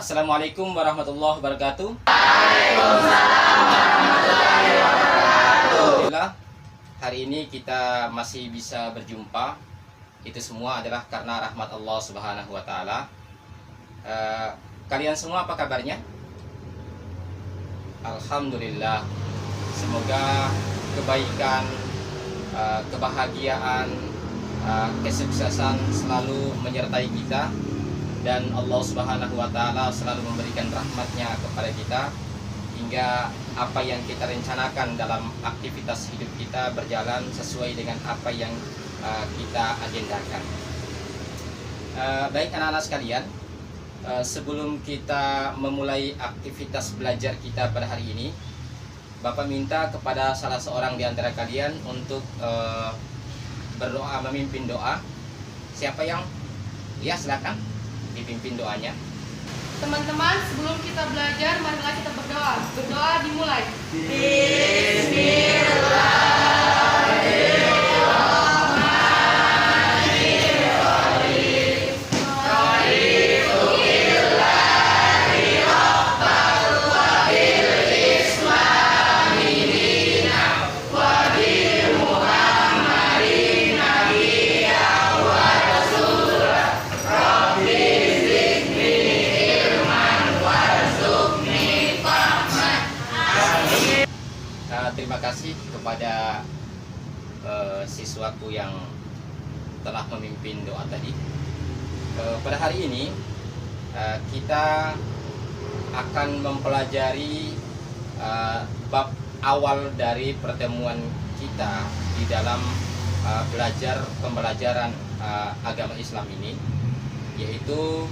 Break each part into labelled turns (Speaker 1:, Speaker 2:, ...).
Speaker 1: Assalamualaikum warahmatullahi wabarakatuh. Alhamdulillah, hari ini kita masih bisa berjumpa. Itu semua adalah karena rahmat Allah Subhanahu wa Ta'ala. Kalian semua apa kabarnya? Alhamdulillah. Semoga kebaikan, kebahagiaan, kesuksesan selalu menyertai kita, dan Allah Subhanahu wa Ta'ala selalu memberikan rahmatnya kepada kita, hingga apa yang kita rencanakan dalam aktivitas hidup kita berjalan sesuai dengan apa yang kita agendakan. Baik anak-anak sekalian, sebelum kita memulai aktivitas belajar kita pada hari ini, Bapak minta kepada salah seorang di antara kalian untuk berdoa, memimpin doa. Siapa yang? Ya, silakan dipimpin doanya.
Speaker 2: Teman-teman, sebelum kita belajar, marilah kita berdoa. Berdoa dimulai.
Speaker 1: Terima kasih kepada siswaku yang telah memimpin doa tadi. Pada hari ini kita akan mempelajari bab awal dari pertemuan kita di dalam pembelajaran agama Islam ini, yaitu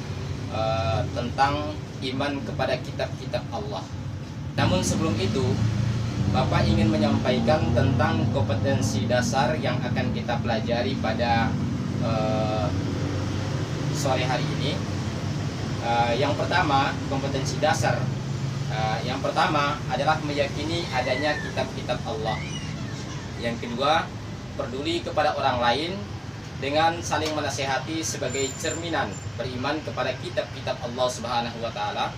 Speaker 1: tentang iman kepada kitab-kitab Allah. Namun sebelum itu, Bapak ingin menyampaikan tentang kompetensi dasar yang akan kita pelajari pada sore hari ini. Yang pertama, kompetensi dasar. Yang pertama adalah meyakini adanya kitab-kitab Allah. Yang kedua, peduli kepada orang lain dengan saling menasihati sebagai cerminan beriman kepada kitab-kitab Allah Subhanahu wa Ta'ala.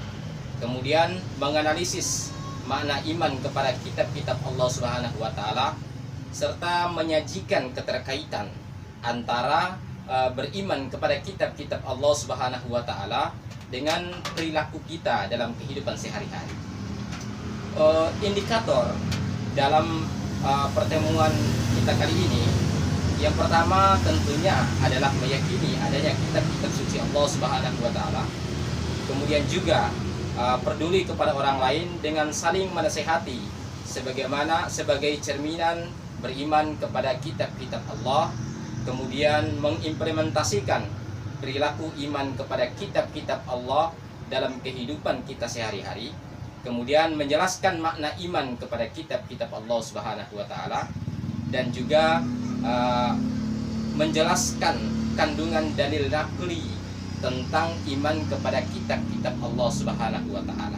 Speaker 1: Kemudian menganalisis makna iman kepada kitab-kitab Allah Subhanahu wa Ta'ala, serta menyajikan keterkaitan antara beriman kepada kitab-kitab Allah Subhanahu wa Ta'ala dengan perilaku kita dalam kehidupan sehari-hari. Indikator dalam pertemuan kita kali ini, yang pertama tentunya adalah meyakini adanya kitab-kitab suci Allah Subhanahu wa Ta'ala. Kemudian juga peduli kepada orang lain dengan saling menasehati sebagai cerminan beriman kepada kitab-kitab Allah. Kemudian mengimplementasikan perilaku iman kepada kitab-kitab Allah dalam kehidupan kita sehari-hari. Kemudian menjelaskan makna iman kepada kitab-kitab Allah Subhanahu wa Ta'ala, dan juga menjelaskan kandungan dalil naqli tentang iman kepada kitab-kitab Allah Subhanahu wa Ta'ala.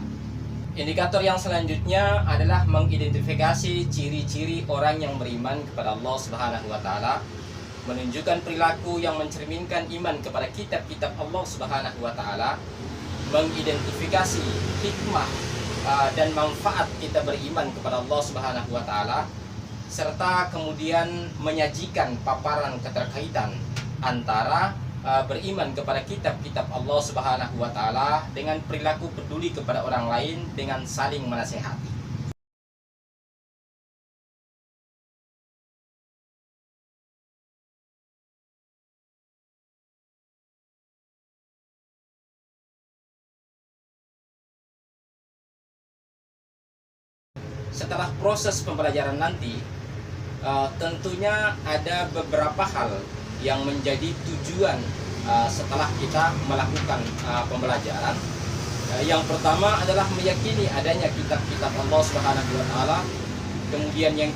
Speaker 1: Indikator yang selanjutnya adalah mengidentifikasi ciri-ciri orang yang beriman kepada Allah Subhanahu wa Ta'ala, menunjukkan perilaku yang mencerminkan iman kepada kitab-kitab Allah Subhanahu wa Ta'ala, mengidentifikasi hikmah dan manfaat kita beriman kepada Allah Subhanahu wa Ta'ala, serta kemudian menyajikan paparan keterkaitan antara beriman kepada kitab-kitab Allah Subhanahu wa Ta'ala dengan perilaku peduli kepada orang lain dengan saling menasehati. Setelah proses pembelajaran nanti, tentunya ada beberapa hal yang menjadi tujuan setelah kita melakukan pembelajaran. Yang pertama adalah meyakini adanya kitab-kitab Allah Subhanahu wa Ta'ala. Kemudian yang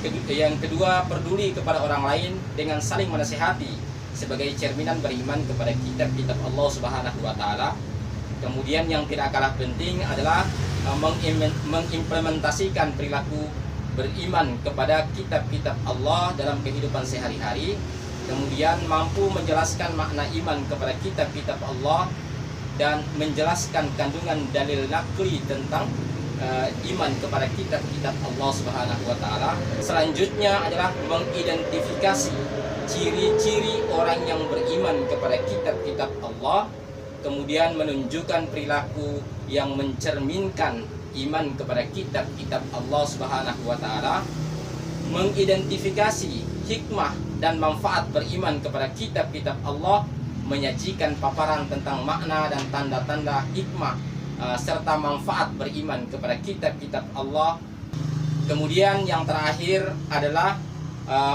Speaker 1: kedua, peduli kepada orang lain dengan saling menasihati sebagai cerminan beriman kepada kitab-kitab Allah Subhanahu wa Ta'ala. Kemudian yang tidak kalah penting adalah mengimplementasikan perilaku beriman kepada kitab-kitab Allah dalam kehidupan sehari-hari. Kemudian mampu menjelaskan makna iman kepada kitab-kitab Allah dan menjelaskan kandungan dalil nakli tentang iman kepada kitab-kitab Allah Subhanahu wa taala. Selanjutnya adalah mengidentifikasi ciri-ciri orang yang beriman kepada kitab-kitab Allah, kemudian menunjukkan perilaku yang mencerminkan iman kepada kitab-kitab Allah Subhanahu wa taala, mengidentifikasi hikmah dan manfaat beriman kepada kitab-kitab Allah, menyajikan paparan tentang makna dan tanda-tanda hikmah serta manfaat beriman kepada kitab-kitab Allah. Kemudian yang terakhir adalah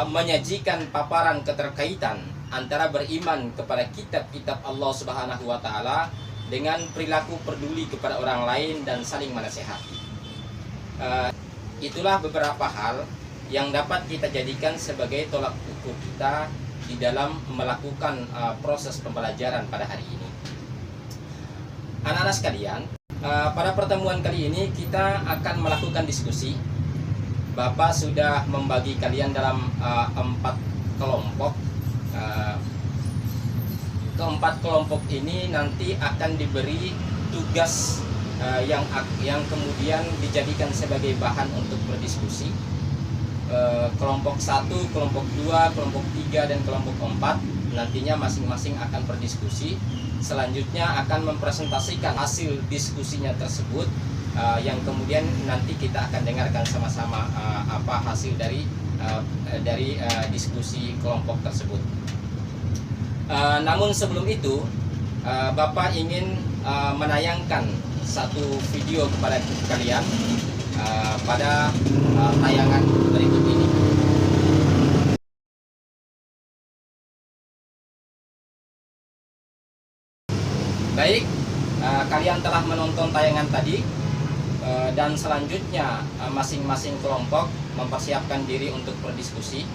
Speaker 1: menyajikan paparan keterkaitan antara beriman kepada kitab-kitab Allah Subhanahu wa taala dengan perilaku peduli kepada orang lain dan saling menasehati. Itulah beberapa hal yang dapat kita jadikan sebagai tolak ukur kita di dalam melakukan proses pembelajaran pada hari ini. Anak-anak sekalian, pada pertemuan kali ini kita akan melakukan diskusi. Bapak sudah membagi kalian dalam 4 kelompok. Keempat kelompok ini nanti akan diberi tugas yang kemudian dijadikan sebagai bahan untuk berdiskusi. Kelompok 1, kelompok 2, kelompok 3, dan kelompok 4 nantinya masing-masing akan berdiskusi. Selanjutnya akan mempresentasikan hasil diskusinya tersebut, yang kemudian nanti kita akan dengarkan sama-sama apa hasil dari diskusi kelompok tersebut. Namun sebelum itu, Bapak ingin menayangkan satu video kepada kalian pada tayangan berikut ini. Baik, kalian telah menonton tayangan tadi, dan selanjutnya masing-masing kelompok mempersiapkan diri untuk berdiskusi.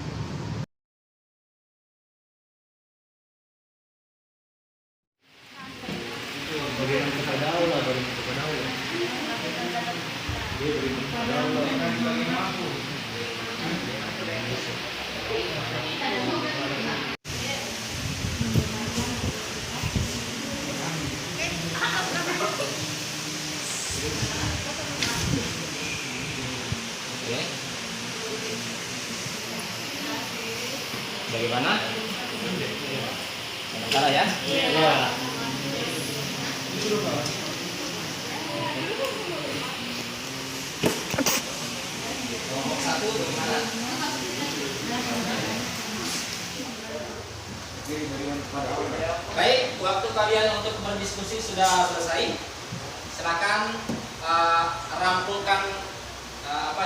Speaker 1: Oke. Bagaimana? Salah ya? Iya. Kelompok 1 bagaimana? Baik, waktu kalian untuk berdiskusi sudah selesai. Silakan rampungkan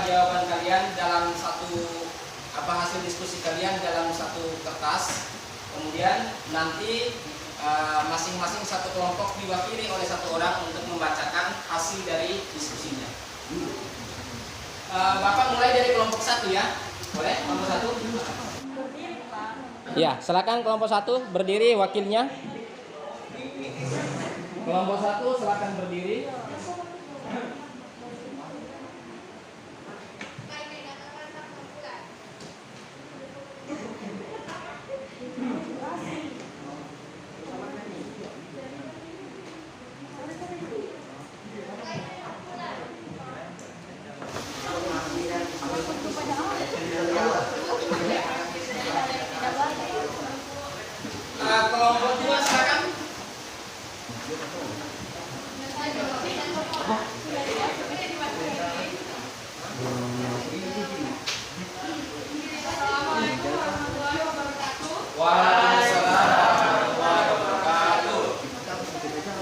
Speaker 1: jawaban kalian dalam hasil diskusi kalian dalam satu kertas. Kemudian nanti masing-masing satu kelompok diwakili oleh satu orang untuk membacakan hasil dari diskusinya. Bapak mulai dari kelompok 1 ya. Boleh? Kelompok 1? Ya, silakan kelompok 1 berdiri wakilnya. Kelompok 1 silakan berdiri. Kelompok 2 silakan. Waalaikumsalam warahmatullahi wabarakatuh.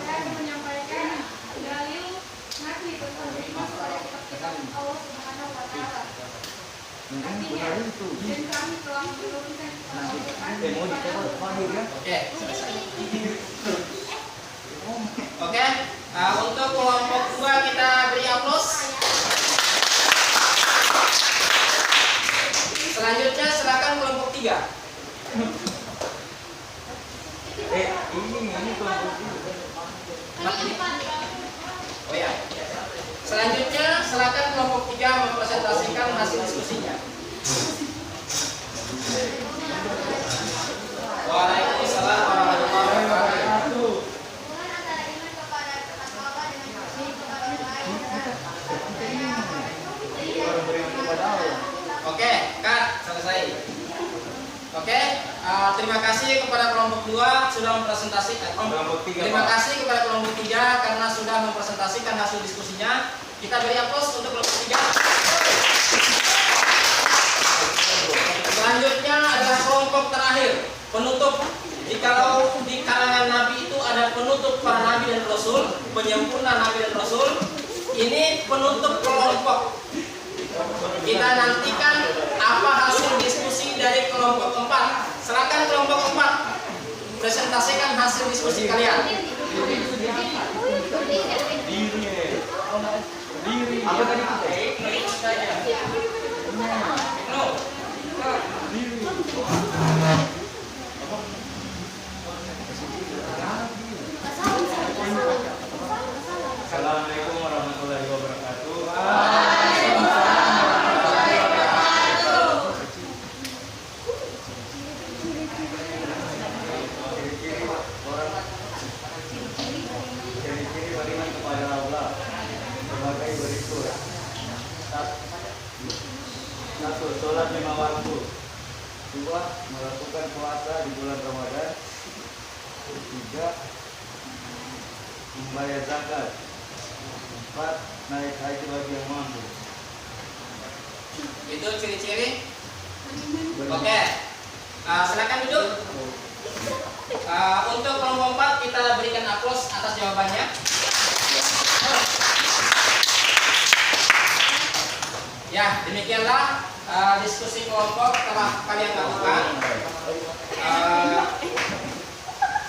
Speaker 2: Saya akan menyampaikan dalil nakli tentang iman kepada kitab Allah Subhanahu wa taala. Artinya, dan kami telah menurunkan
Speaker 1: Oke, selesai. Oke, untuk kelompok 2 kita beri aplaus. Selanjutnya silakan kelompok 3.
Speaker 3: Ini kelompok
Speaker 1: 3. Oh ya. Selanjutnya silakan kelompok 3 mempresentasikan hasil diskusinya. Waalaikumsalam warahmatullahi wabarakatuh. kelompok 2 sudah mempresentasikan. Terima kasih kepada kelompok 3 karena sudah mempresentasikan hasil diskusinya. Kita beri aplaus untuk kelompok 3. Selanjutnya adalah kelompok terakhir, penutup. Jikalau di kalangan Nabi itu ada penutup para Nabi dan Rasul, penyempurna Nabi dan Rasul, ini penutup kelompok. Kita nantikan apa hasil diskusi dari kelompok 4. Silakan kelompok 4, presentasikan hasil diskusi kalian.
Speaker 3: Apa tadi kita?
Speaker 4: Assalamualaikum warahmatullahi wabarakatuh. Ciri-ciri beriman kepada Allah sebagai berikut. Satu, sholat 5 waktu. 2, melakukan puasa di bulan Ramadan. 3, membayar zakat. 4, naik haji bagi yang mampu.
Speaker 1: Itu ciri-ciri. Oke. Silakan duduk. Untuk kelompok 4 kita berikan aplaus atas jawabannya. Ya, demikianlah diskusi kelompok telah kalian lakukan.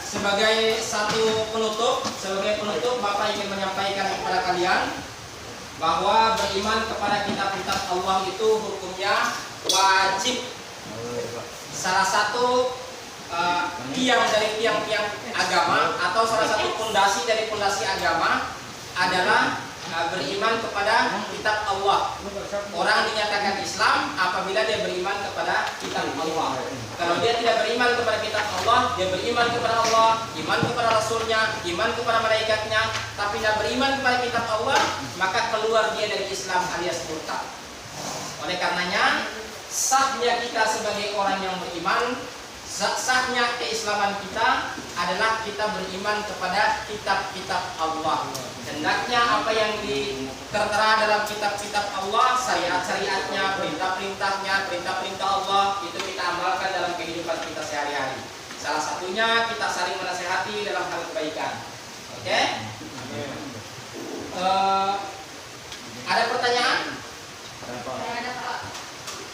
Speaker 1: Sebagai sebagai penutup Bapak ingin menyampaikan kepada kalian bahwa beriman kepada kitab-kitab Allah itu hukumnya wajib. Salah satu tiang dari tiang-tiang agama atau salah satu fondasi dari fondasi agama adalah beriman kepada kitab Allah. Orang dinyatakan Islam apabila dia beriman kepada kitab Allah. Kalau dia tidak beriman kepada kitab Allah, dia beriman kepada Allah, iman kepada Rasulnya, iman kepada malaikatnya, tapi tidak beriman kepada kitab Allah, maka keluar dia dari Islam alias murtad. Oleh karenanya, sahnya kita sebagai orang yang beriman, sahnya keislaman kita adalah kita beriman kepada kitab-kitab Allah. Hendaknya apa yang tertera dalam kitab-kitab Allah, syariat-syariatnya, perintah-perintahnya, perintah-perintah Allah, itu kita amalkan dalam kehidupan kita sehari-hari. Salah satunya kita saling menasehati dalam hal kebaikan. Oke? Ada pertanyaan?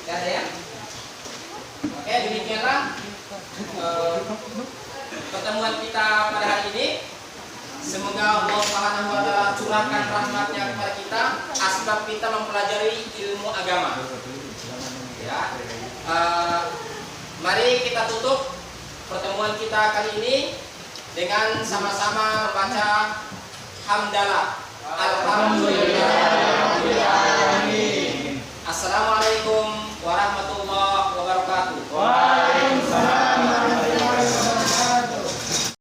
Speaker 1: Tidak ada ya? Oke, demikianlah pertemuan kita pada hari ini. Semoga Allah Subhanahu wa taala curahkan rahmatnya kepada kita, asbab kita mempelajari ilmu agama. Ya. Mari kita tutup pertemuan kita kali ini dengan sama-sama membaca hamdalah. Alhamdulillah. Assalamualaikum